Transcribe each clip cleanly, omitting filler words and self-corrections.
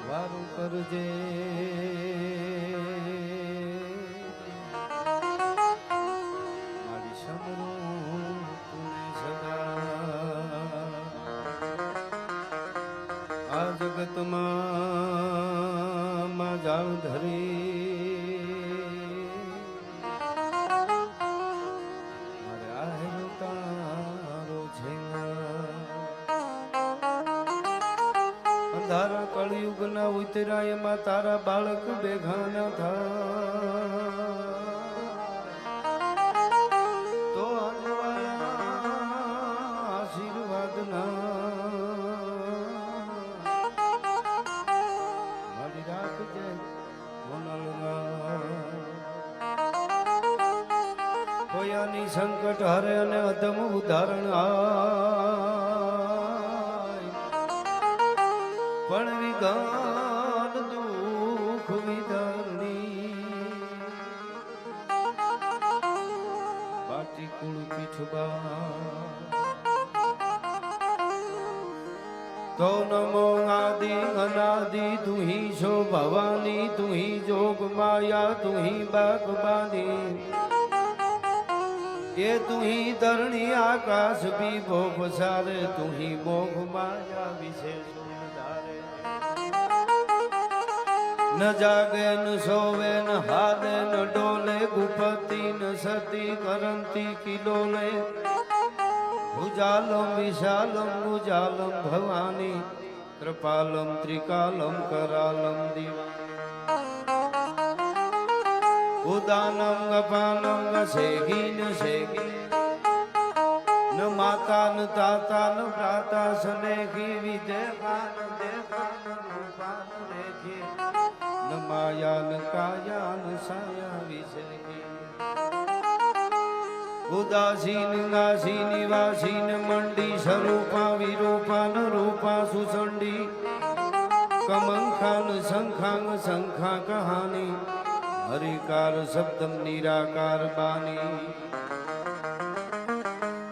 વારું કરજે મારી સમરું તુને સદા આ જગતમાં માં જાળ ધરી મારે આહેરો તારો છે અંધારા કળયુગ ના ઉતરા એમાં તારા બાળક ભેગા ન થા તો આશીર્વાદ ના મારી રાખજે કોયાની સંકટ હરે અને અધમ ઉદાહરણ પણ વિગાન દુઃખ વિદારણી બાટી કુળ પીઠબા તો નમો આદિ અનાદિ તુહી છો ભવાની તુહી જોગ માયા તુહી બાગબાની એ તુહી ધરણી આકાશ ભી ભોગ સારે તુહી મોગ માયા વિશેષ ન જાગે ન સોવે ન હાલે ન ડોલે ગુપતિ ન સતી કરંતી કિલોલે ભુજાલમ વિશાલમ ભુજાલમ ભવાની કૃપાલમ ત્રિકાલમ કરાલમ દિવા ઉદાનમ અપાનમ શેગી ન શેગી ન માતા ન તાતા ન પ્રાતા સ્નેહી વિદેહાન દેહાન રૂપાન રેખી ન માયા ન કાયા ન સાયા વિષયી ઉદાસીન નાસી નિવાસીન મંડી સ્વરૂપા વિરૂપા ન રૂપા સુસંડી કમંખાન શંખાંગ શંખા કહાની હરિકાર શબ્દમ નિરાકાર બાની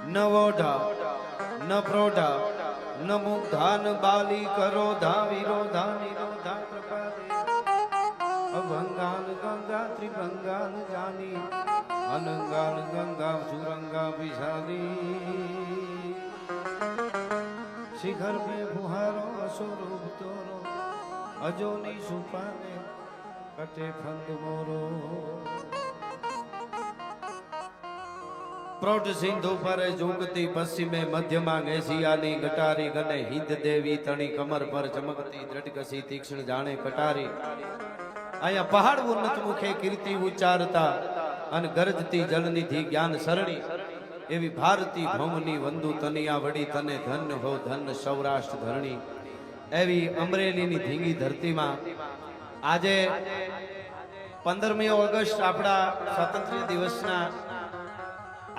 ન વોઢા ન પ્રોઢા ન મુગ્ધા ન બાલી કરોધા વિરોધા નિરોધા પ્રકારે અભંગાન ગંગા ત્રિભંગાન જાની અનંગાન ગંગા સુરંગા વિશાલી શિખર પે ફુહારો અસુરૂપ તોરો અજોની સુપાને કટે ફંદ મોરો પ્રૌઢ સિંધુ પર ઝુકતી પશ્ચિમે મધ્યમાં એશિયાની ગટારી ગને હિંદ દેવી તણી કમર પર ચમકતી દ્રઢકસી તીક્ષ્ણ જાણે કટારી અહીંયા પહાડ ઉન્નત મુખે કીર્તિ ઉચ્ચારતા અને ગરજતી જલનિધિ જ્ઞાન સરણી એવી ભારતી ભૌમની વંદુ તનિયા વડી તને ધન હો ધન સૌરાષ્ટ્ર ધરણી એવી અમરેલીની ધીંગી ધરતીમાં આજે 15મી ઓગસ્ટ આપણા સ્વાતંત્ર્ય દિવસના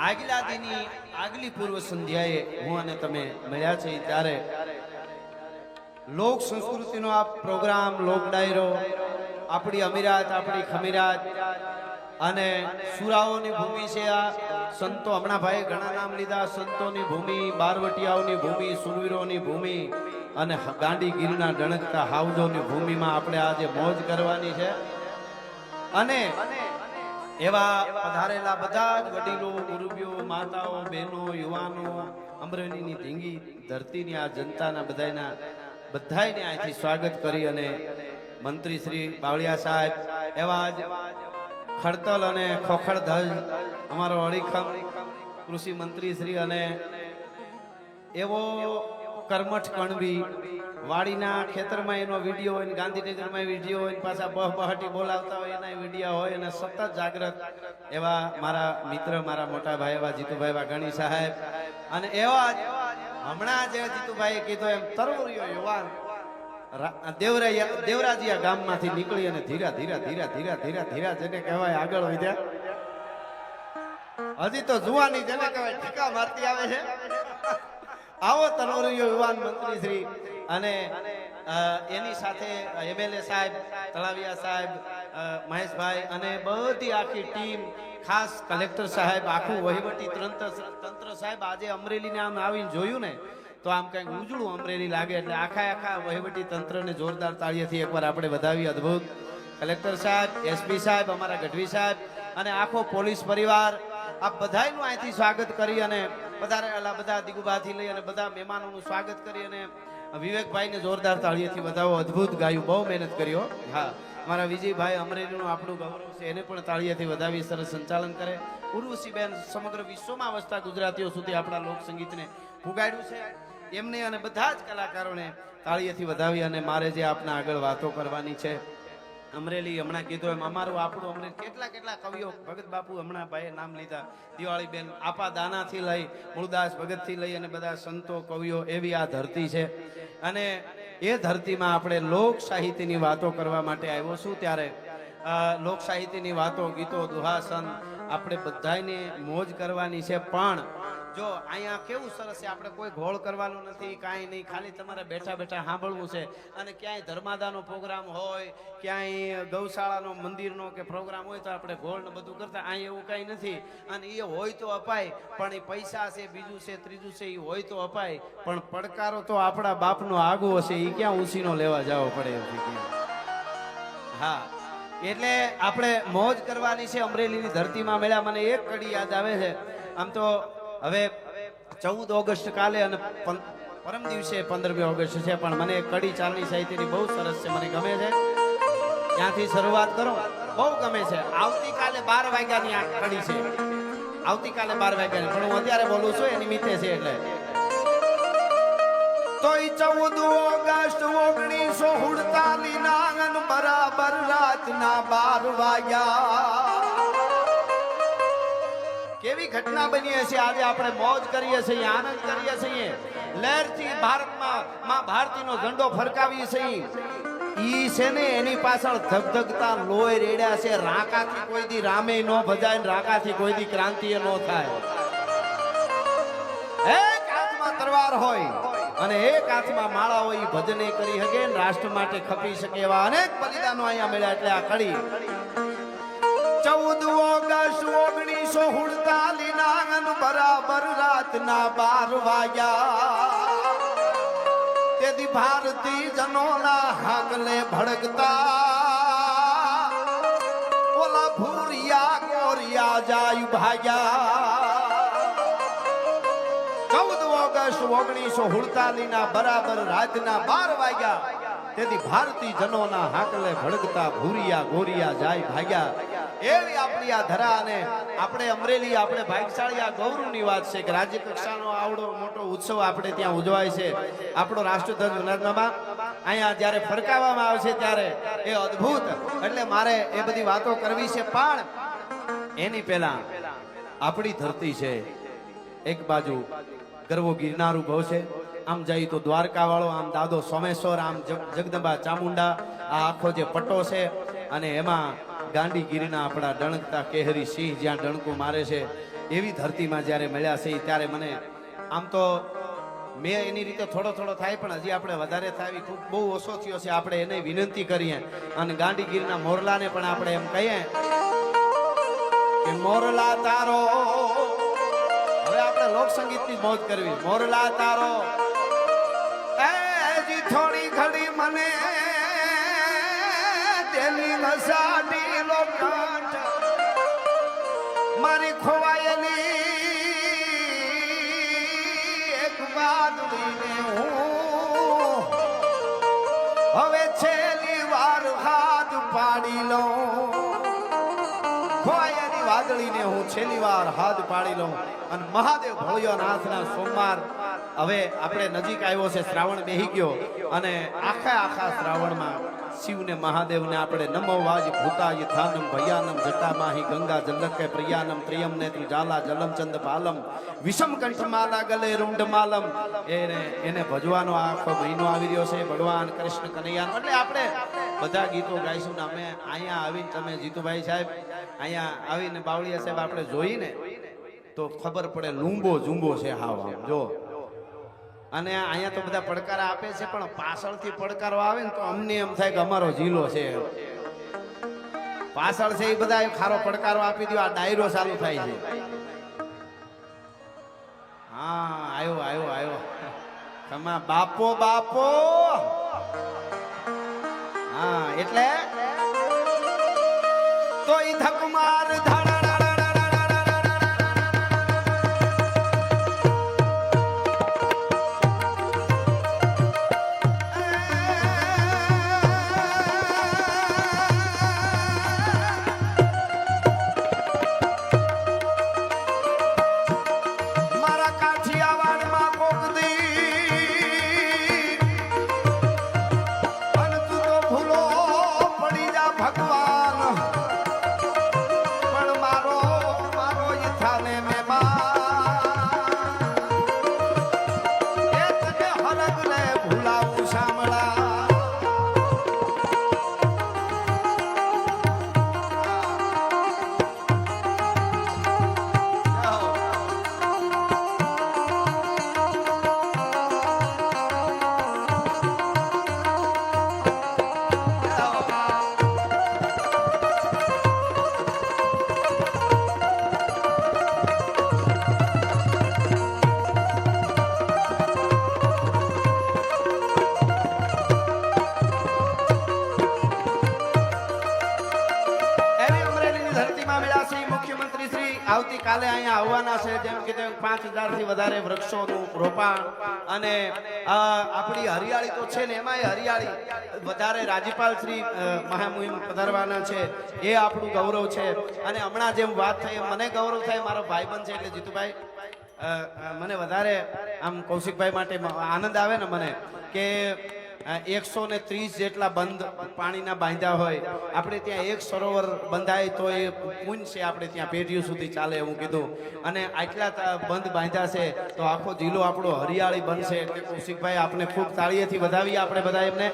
આગલા દિનની આગલી પૂર્વ સંધ્યાએ હું અને તમે મળ્યા છે ત્યારે લોક સંસ્કૃતિનો આ પ્રોગ્રામ લોક ડાયરો આપણી અમીરાત આપણી ખમીરાત અને સુરાઓની ભૂમિ છે આ સંતો હમણાં ભાઈ ઘણા નામ લીધા સંતોની ભૂમિ બારવટિયાઓની ભૂમિ સુરવીરોની ભૂમિ અને ગાંડીગીરના ડણકતા હાવજોની ભૂમિમાં આપણે આજે મોજ કરવાની છે અને એવા પધારેલા બધા જ વડીલો મુરબીઓ માતાઓ બહેનો યુવાનો અમરેલીની ધીંગી ધરતીની આ જનતાના બધાયને અહીંથી સ્વાગત કરી અને મંત્રી શ્રી બાવળિયા સાહેબ એવા જ ખડતલ અને ખોખડધજ અમારો અડીખમ કૃષિ મંત્રી શ્રી અને એવો કર્મઠ કણવી વાડીના ખેતરમાં એનો વિડીયો હોય, ગાંધીનગરમાં વિડીયો હોય, પાછા બહબહાટી બોલાવતા હોય એના વિડીયો હોય અને સતત જાગૃત એવા મારા મિત્ર મારા મોટા ભાઈ એવા જીતુભાઈ વાઘાણી સાહેબ અને એવા હમણાં જે જીતુભાઈએ કીધું એમ તરુણિયો યુવાન દેવરાજીયા ગામમાંથી નીકળી અને ધીરા જેને કહેવાય આગળ વધ્યા હજી તો જુવાની જેને કહેવાય ઠીકા મારતી આવે છે આવો તરુણિયો યુવાન મંત્રી શ્રી અને એની સાથે એમએલએ સાહેબ તળાવિયા સાહેબ મહેશભાઈ અને બધી આખી ટીમ ખાસ કલેક્ટર સાહેબ આખું વહીવટી તંત્ર સાહેબ આજે અમરેલીને આમ આવીને જોયું ને તો આમ કંઈક ઉજળું અમરેલી લાગે. એટલે આખા વહીવટી તંત્રને જોરદાર તાળીઓથી એકવાર આપણે વધાવી. અદ્ભુત કલેક્ટર સાહેબ, એસપી સાહેબ, અમારા ગઢવી સાહેબ અને આખો પોલીસ પરિવાર, આ બધાયનું અહીંથી સ્વાગત કરી અને બધા દિગુબાથી લઈ અને બધા મહેમાનોનું સ્વાગત કરી અને વિવેકભાઈને જોરદાર તાળીઓથી વધાવો. અદ્ભુત ગાયું, બહુ મહેનત કર્યો. હા, મારા વિજયભાઈ અમરેલીનું આપણું ગૌરવ છે, એને પણ તાળીઓથી વધાવી સરસ સંચાલન કરે. ઉર્વશીબેન સમગ્ર વિશ્વમાં વસતા ગુજરાતીઓ સુધી આપણા લોક સંગીતને પુગાડ્યું છે, એમને અને બધા જ કલાકારોને તાળીઓથી વધાવી અને મારે જે આપના આગળ વાતો કરવાની છે. અમરેલી હમણાં કીધું એમ અમારું આપણું અમરેલી કેટલા કવિઓ, ભગત બાપુ હમણાં ભાઈએ નામ લીધા, દિવાળીબેન આપા દાનાથી લઈ મૂળદાસ ભગતથી લઈ અને બધા સંતો કવિઓ, એવી આ ધરતી છે. અને એ ધરતીમાં આપણે લોક સાહિત્યની વાતો કરવા માટે આવ્યો છું. ત્યારે લોક સાહિત્યની વાતો, ગીતો, દુહાસન આપણે બધાને મોજ કરવાની છે. પણ જો અહીંયા કેવું સરસ છે, આપણે કોઈ ઘોળ કરવાનું નથી, કાંઈ નહીં, ખાલી તમારે બેઠા બેઠા સાંભળવું છે. અને ક્યાંય ધર્માદાનો પ્રોગ્રામ હોય, ક્યાંય ગૌશાળાનો મંદિરનો કે પ્રોગ્રામ હોય તો આપણે ઘોળ ને બધું કરતા. અહીં એવું કાંઈ નથી. અને એ હોય તો અપાય, પણ એ પૈસા છે, બીજું છે, ત્રીજું છે, એ હોય તો અપાય, પણ પડકારો તો આપણા બાપનો આગવો છે, એ ક્યાં ઉસીનો લેવા જવો પડે એમ. હા, એટલે આપણે મોજ કરવાની છે. અમરેલીની ધરતીમાં મળ્યા. મને એક કડી યાદ આવે છે. આમ તો હવે 14 ઓગસ્ટ કાલે અને પરમ દિવસે 15મી ઓગસ્ટ છે, પણ મને કડી ચાલની સાહિત્યની બહુ સરસ છે, મને ગમે છે. ત્યાંથી શરૂઆત કરો, બહુ ગમે છે. આવતીકાલે 12 વાગ્યાની આ કડી છે, આવતીકાલે 12 વાગ્યાની, પણ હું અત્યારે બોલું છું એ નિમિત્તે છે. એટલે તો 14 ઓગસ્ટ 1948 ના બરાબર રાતના 12 વાગ્યા કેવી ઘટના બની છે. આજે આપણે મોજ કરીએ છીએ, આનંદ કરીએ છીએ, લહેરથી ભારતમાં માં ભારતીનો ઝંડો ફરકાવીએ છીએ. ઈ છે ને એની પાછળ ધગધગતા લોહી રેડ્યા છે. રાકાથી કોઈ દી રામે ન ભજાય, રાકાથી કોઈ દી ક્રાંતિ ન થાય. એક હાથમાં તલવાર હોય અને એક હાથમાં માળા હોય, ભજને કરી શકે, રાષ્ટ્ર માટે ખપી શકે એવા અનેક બલિદાનો અહીંયા મળ્યા. એટલે આ કડી 14 ઓગસ્ટ 1948 ના બરાબર રાતના 12 વાગ્યા તેથી ભારતી જનોના હાકલે ભડકતા ઓલા ભૂરિયા ગોરિયા જાય ભાગ્યા. 14 ઓગસ્ટ 1948 ના બરાબર રાતના 12 વાગ્યા તેથી ભારતી જનોના હાકલે ભડકતા ભૂરિયા ગોરિયા જાય ભાગ્યા. એવી આપણી આ ધરા અને આપણે અમરેલી, આપણે ભાગ્યશાળી, આ ગૌરવની વાત છે કે રાજ્ય કક્ષાનો આવડો મોટો ઉત્સવ આપણે ત્યાં ઉજવાય છે. આપણો રાષ્ટ્રધ્વજ વંદનામાં અહીંયા જ્યારે ફરકાવવામાં આવે છે ત્યારે એ અદ્ભુત. એટલે મારે એ બધી વાતો કરવી છે, પણ એની પહેલા આપણી ધરતી છે. એક બાજુ ગરવો ગિરનાર ઉભો છે, આમ જાય તો દ્વારકા વાળો, આમ દાદો સોમેશ્વર, આમ જગદંબા ચામુંડા, આ આખો જે પટ્ટો છે. અને એમાં ગાંડીગીરીના આપણા ડણકતા કેહરી સિંહ જ્યાં ડણકો મારે છે, એવી ધરતીમાં જ્યારે મળ્યા છે ત્યારે મને આમ તો મેં એની રીતે થોડો થાય, પણ હજી આપણે વધારે થાય, ખૂબ બહુ ઓછો થયો છે. આપણે એને વિનંતી કરીએ અને ગાંડીગીરીના મોરલાને પણ આપણે એમ કહીએ કે મોરલા તારો, હવે આપણે લોક સંગીતની મોજ કરવી. મોરલા તારો એજી થોડી ઘડી મને તેલી નસાડી લોકાંઠ મારી ખોવાયેલી એક વાદળીને હું હવે છેલ્લી વાર હાથ પાડી લઉં. ખોવાયેલી વાદળીને હું છેલ્લી વાર હાથ પાડી લઉં. અને મહાદેવ ભોળિયાનાથના સોમવાર હવે આપણે નજીક આવ્યો છે, શ્રાવણ બેહી ગયો અને આખા શ્રાવણમાં શિવને મહાદેવને આપણે નમો વાજ ભૂતાય થાનમ ભયાનમ જટામાહી ગંગા જલકે પ્રિયાનમ ત્રિયમ નેત્ર જાલા જલમ ચંદ પાલમ વિષમ કંઠ માલા ગલે રૂંઢ માલમ. એને ભજવાનો આખો મહિનો આવી રહ્યો છે, ભગવાન કૃષ્ણ કનૈયાનો. એટલે આપણે બધા ગીતો ગાઈશું ને અમે અહીંયા આવીને, તમે જીતુભાઈ સાહેબ અહીંયા આવીને બાવળિયા સાહેબ આપણે જોઈને તો ખબર પડે લૂંબો ઝૂંબો છે. હાવ જો, અને અહીંયા તો બધા પડકારા આપે છે, પણ પાછળથી પડકારો આવે ને તો અમને એમ થાય કે અમારો જિલ્લો છે. પાછળ છે એ બધા ખારો પડકારો આપી દો, આ ડાયરો ચાલુ થાય છે. હા, આવ્યો ખમા બાપો બાપો. હા એટલે તો ઈ ધકમાર ધાડા આવતીકાલે અહીંયા આવવાના છે. જેમ કે 5000 થી વધારે વૃક્ષોનું રોપાણ અને આપણી હરિયાળી તો છે ને એમાંય હરિયાળી વધારે રાજ્યપાલ શ્રી મહામુહિમ પધારવાના છે. એ આપણું ગૌરવ છે. અને હમણાં જેમ વાત થઈ મને ગૌરવ થાય, મારો ભાઈબંધ છે એટલે જીતુભાઈ મને વધારે આમ કૌશિકભાઈ માટે આનંદ આવે ને મને કે 130 જેટલા બંધ પાણીના બાંધ્યા હોય. આપણે ત્યાં એક સરોવર બંધાય તો એ પુંજ છે, આપણે ત્યાં પેઢીઓ સુધી ચાલે એવું કીધું. અને આટલા બંધ બાંધ્યા છે તો આખો જિલ્લો આપણો હરિયાળી બનશે. એટલે કૌશિકભાઈ આપણે ખૂબ તાળીએથી વધાવીએ આપણે બધા એમને.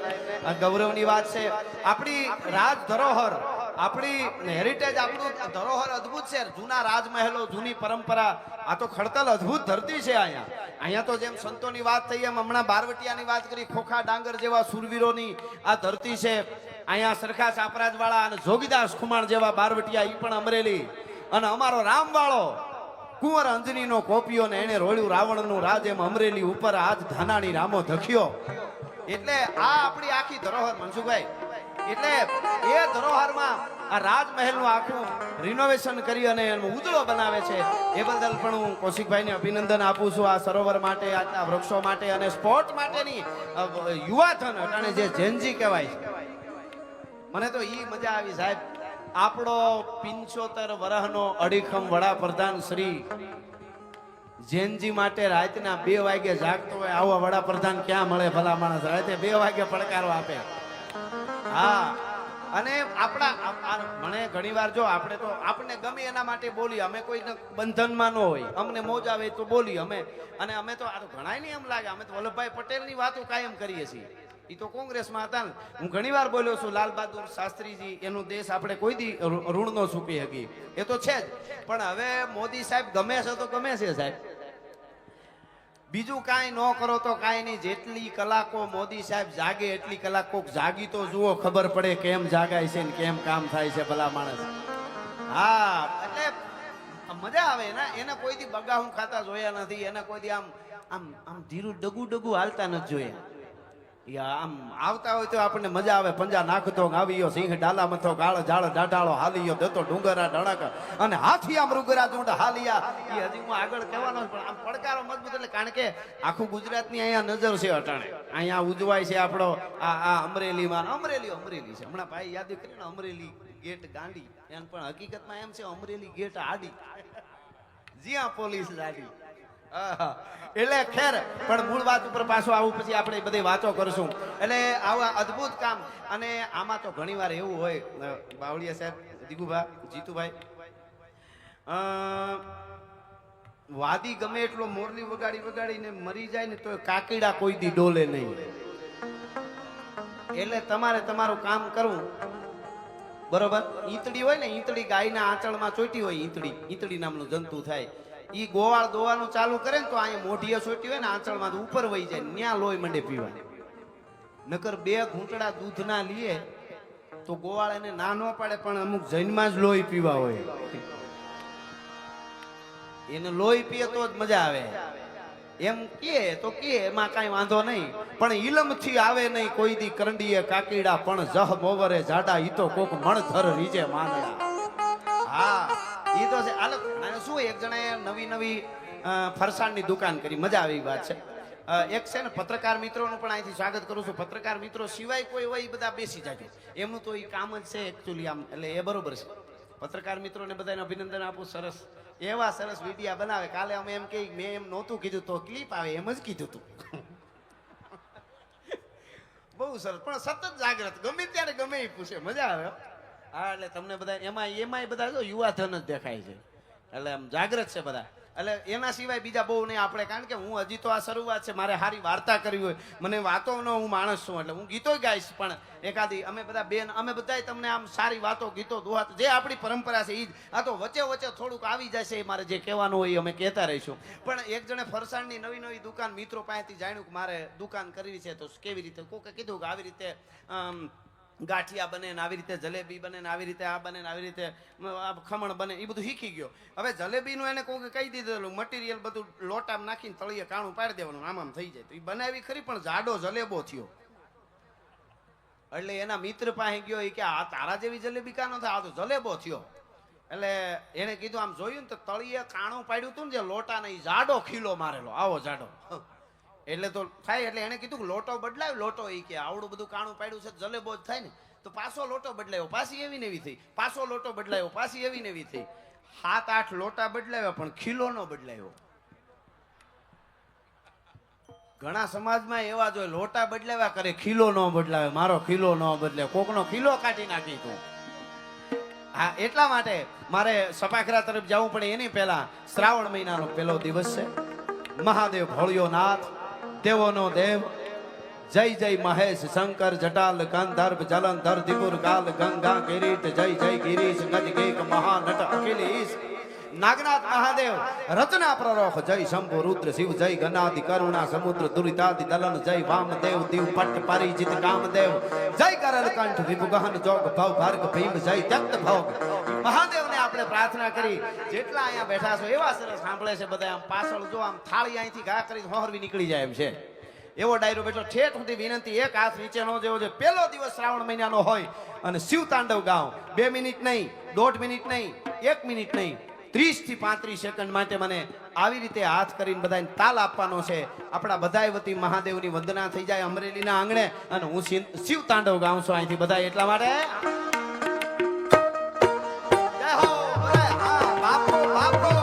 ગૌરવની વાત છે. આપણી રાજ ધરોહર, આપણી હેરિટેજ, આપણું ધરોહર અદ્ભુત છે. જૂના રાજમહેલો, જૂની પરંપરા, આ તો ખડતલ અદ્ભુત ધરતી છે. અહીંયા તો જેમ સંતોની વાત થઈ એમ હમણાં બારવટિયાની વાત કરી, ખોખા ડાંગર જેવા સુરવીરોની આ ધરતી છે. અહીંયા સરખા સાપરાજવાળા અને જોગીદાસ ખુમાણ જેવા બારવટિયા, ઈ પણ અમરેલી. અને અમારો રામવાળો કુંવર અંજનીનો કોપિયો ને એને રોળ્યું રાવણનું રાજ, એમ અમરેલી ઉપર આજ ધાનાણી રામો ધખ્યો. એટલે આ આપણી આખી ધરોહર મનસુખભાઈ. એટલે એ ધરોહરમાં આ રાજમહેલનું આખું રિનોવેશન કરી અને એનો ઉજળો બનાવે છે. એ બદલ પણ હું કૌશિકભાઈને અભિનંદન આપું છું. આ સરોવર માટે, આ વૃક્ષો માટે અને સ્પોર્ટ માટેની યુવાધન અટાણે જે જેનજી કહેવાય છે, મને તો ઈ મજા આવી સાહેબ. આપણો 75 વર્ષનો અડીખમ વડાપ્રધાન શ્રી જેનજી માટે રાતના 2 વાગે જાગતો હોય. આવા વડાપ્રધાન ક્યાં મળે ભલા માણસ? રાતે 2 વાગે પડકારો આપે. હા, અને આપણા મને ઘણીવાર જો આપણે તો આપણને ગમે એના માટે બોલી, અમે કોઈ બંધનમાં ન હોય, અમને મોજ આવે તો બોલી અમે. અને અમે તો આ તો ઘણાય નહીં એમ લાગે, અમે તો વલ્લભભાઈ પટેલની વાતો કાયમ કરીએ છીએ. એ તો કોંગ્રેસમાં હતા ને. હું ઘણીવાર બોલ્યો છું, લાલ બહાદુર શાસ્ત્રીજી, એનું દેશ આપણે કોઈ દી ઋણ ન ચૂકી શકી, એ તો છે જ. પણ હવે મોદી સાહેબ ગમે છે તો ગમે છે સાહેબ. બીજું કાંઈ ન કરો તો કાંઈ નહીં. જેટલી કલાકો મોદી સાહેબ જાગે એટલી કલાક કોક જાગી તો જુઓ, ખબર પડે કેમ જાગાય છે ને કેમ કામ થાય છે ભલા માણસ. હા, એટલે મજા આવે ને. એને કોઈ દી બગાહું ખાતા જોયા નથી, એને કોઈ દી આમ આમ આમ ધીરું ડગુ ડગુ હાલતા નથી જોયા. આમ આવતા હોય તો આપણને મજા આવે. પંજા નાખતો આવીયો, સિંહ ડાલા મથો, ગાળ ઝાડ ડાઢાળો હાલીયો, દતો ડુંગરા ડણક અને હાથિયા મૃગરા ઝુંડ હાલિયા. એ હજી હું આગળ કહેવાનો પણ આમ પડકારો મજબૂત. એટલે કારણ કે આખું ગુજરાતની અહીંયા નજર છે અટાણે. અહીંયા ઉજવાય છે આપણો આ અમરેલીમાં. અમરેલી છે. હમણાં ભાઈ યાદ કરીને અમરેલી ગેટ ગાંડી, એમ પણ હકીકતમાં એમ છે અમરેલી ગેટ આડી, જ્યાં પોલીસ લાડી. એટલે ખેર, પણ મૂળ વાત ઉપર પાછો આવું, પછી આપણે બધી વાતો કરશું. એટલે આવા અદ્ભુત કામ. અને આમાં તો ઘણી વાર એવું હોય બાવળિયા સાહેબ, દિગુભા, જીતુભાઈ, વાદી ગમે એટલો મોરલી વગાડીને મરી જાય ને તો કાકીડા કોઈ દી ડોલે નહીં. એટલે તમારે તમારું કામ કરવું બરોબર. ઈંતડી હોય ને, ઈંતડી ગાયના આંચળમાં ચોટી હોય, ઈંતડી નામનું જંતુ થાય. ઈ ગોવાળ દોવાનું ચાલુ કરે ને તો અહીંયા મોઢીએ ચોટી હોય ને આંચળમાં તો ઉપર વહી જાય, ન્યા લોહી મંડે પીવા. નકર 2 ઘૂંટડા દૂધના લીએ તો ગોવાળ એને ના ન પાડે, પણ અમુક જૈનમાં જ લોહી પીવા હોય. એને લોહી પીએ તો જ મજા આવે. એમ કે એમાં કાંઈ વાંધો નહીં, પણ ઇલમથી આવે નહીં કોઈ દી કરંડીએ કાકીડા, પણ જહ મોવરે જાડા ઈ તો કોક મણધર રીજે માંગડા. હા ઈ તો છે. આલો શું એક જણાએ નવી ફરસાણની દુકાન કરી, મજા આવી વાત છે. એક છે ને પત્રકાર મિત્રોનું પણ અહીંથી સ્વાગત કરું છું. પત્રકાર મિત્રો સિવાય કોઈ હોય એ બધા બેસી જાજો, એમનું તો એ કામ જ છે એકચ્યુઅલી આમ, એટલે એ બરોબર છે. પત્રકાર મિત્રોને બધાને અભિનંદન આપું. સરસ એવા સરસ વિડિયા બનાવે. કાલે અમે એમ કે મેં એમ નહોતું કીધું તો ક્લિપ આવે એમ જ કીધું હતું. બહુ સરસ, પણ સતત જાગ્રત, ગમે ત્યારે ગમે એ પૂછે, મજા આવે. હા એટલે તમને બધા એમાંય બધા જો યુવાધન જ દેખાય છે, એટલે આમ જાગ્રત છે બધા. એટલે એના સિવાય બીજા બહુ નહીં આપણે, કારણ કે હું હજી તો આ શરૂઆત છે. મારે સારી વાર્તા કરવી હોય, મને વાતોનો હું માણસ છું, એટલે હું ગીતો ગાઈશ, પણ એકાદી અમે બધા બેન અમે બધાય તમને આમ સારી વાતો ગીતો દુહા જે આપણી પરંપરા છે એ જ. આ તો વચ્ચે વચ્ચે થોડુંક આવી જાય છે, મારે જે કહેવાનું હોય અમે કહેતા રહીશું. પણ એક જણે ફરસાણની નવી દુકાન મિત્રો પાસેથી જાણ્યું કે મારે દુકાન કરવી છે, તો કેવી રીતે કોકે કીધું કે આવી રીતે ગાંઠિયા બને ને આવી રીતે જલેબી બને ને આવી રીતે આ બને ને આવી રીતે ખમણ બને, એ બધું શીખી ગયો. હવે જલેબીનું એને કોઈ કહી દીધેલું મટીરિયલ બધું લોટામાં નાખીને તળીએ કાણું પાડી દેવાનું, આમ થઈ જાય. તો એ બનાવી ખરી, પણ જાડો જલેબો થયો. એટલે એના મિત્ર પાસે ગયો, એ કે આ તારા જેવી જલેબી કાનો થાય, આ તો જલેબો થયો. એટલે એને કીધું આમ જોયું ને તો તળીએ કાણું પાડ્યું હતું ને જે લોટા ને, જાડો ખીલો મારેલો, આવો જાડો. એટલે તો થાય. એટલે એને કીધું કે લોટો બદલાયો. લોટો એ કે આવડું બધું કાણું પાડ્યું છે, જલેબો જ થાય ને. તો પાછો લોટો બદલાયો, પાછી એવી ને એવી થઈ. પાછો લોટો બદલાયો, પાછી એવી ને એવી થઈ. 7-8 લોટા બદલાવ્યા, પણ ખીલો નો બદલાયો. ઘણા સમાજમાં એવા જ હોય, લોટા બદલાવ્યા કરે, ખીલો નો બદલાવે. મારો ખીલો નો બદલે, કોકનો ખીલો કાઢી નાખી તું. હા એટલા માટે મારે સપાખરા તરફ જવું પડે. એની પહેલા શ્રાવણ મહિનાનો પહેલો દિવસ છે. મહાદેવ ભોળિયો નાથ, દેવોનો દેવ, જય જય મહેશ શંકર જટાલ ગંધર્વ જલંધર દિપુર કાલ ગંગા કિરીટ, જય જય ગિરીશ ગજ ગેક મહાનટ અખિલેશ, નાગનાથ મહાદેવ રચના પ્રરોખ, જય શંભુ રુદ્ર શિવ, જય ગનાદિ કરુણા સમુદ્ર દુરિતાદિ દલન, જય વામદેવ દીવ પટ પરિજિત કામદેવ, જય કરલ કંઠ વિભુ ગહન જોગ ભવ ભર્ગ ભીમ, જય તપ્ત ભોગ. મહાદેવને આપણે પ્રાર્થના કરી. જેટલા અહીંયા બેઠા છો એવા સરસ સાંભળે છે બધા. આમ પાછળ જો આમ થાળી અહીંથી ઘા કરી હોહરવી નીકળી જાય એમ છે, એવો ડાયરો બેઠો. ઠેઠ સુધી વિનંતી, એક હાથ નીચેનો જેવો છે. પહેલો દિવસ શ્રાવણ મહિનાનો હોય અને શિવ તાંડવ ગાઓ. 2 મિનિટ નહીં, 1.5 મિનિટ નહીં, 1 મિનિટ નહીં, 30 થી 35 સેકન્ડ માટે મને આવી રીતે હાથ કરીને બધાને તાલ આપવાનો છે. આપણા બધાય વતી મહાદેવની વંદના થઈ જાય અમરેલીના આંગણે, અને હું શિવ તાંડવ ગાઉં છું અહીંથી બધા. એટલા માટે જય હો હા બાપો બાપો.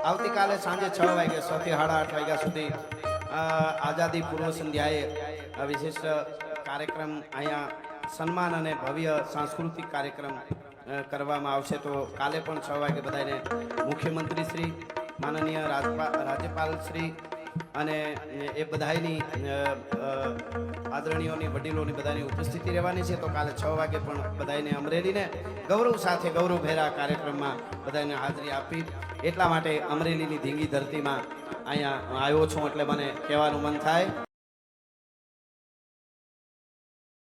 આવતીકાલે સાંજે 6 વાગે 6 થી 8:30 વાગ્યા સુધી આઝાદી પૂર્વ સંધ્યાએ આ વિશિષ્ટ કાર્યક્રમ અહીંયા સન્માન અને ભવ્ય સાંસ્કૃતિક કાર્યક્રમ કરવામાં આવશે. તો કાલે પણ 6 વાગે બધાને મુખ્યમંત્રી શ્રી, માનનીય રાજ્યપાલ શ્રી અને એ બધાની આદરણીયોની, વડીલોની બધાની ઉપસ્થિતિ રહેવાની છે. તો કાલે 6 વાગે પણ બધાને અમરેલીને ગૌરવ સાથે ગૌરવભેરા કાર્યક્રમમાં બધાને હાજરી આપી. એટલા માટે અમરેલીની ધીંગી ધરતીમાં અહીંયા આવ્યો છું એટલે મને કહેવાનું મન થાય.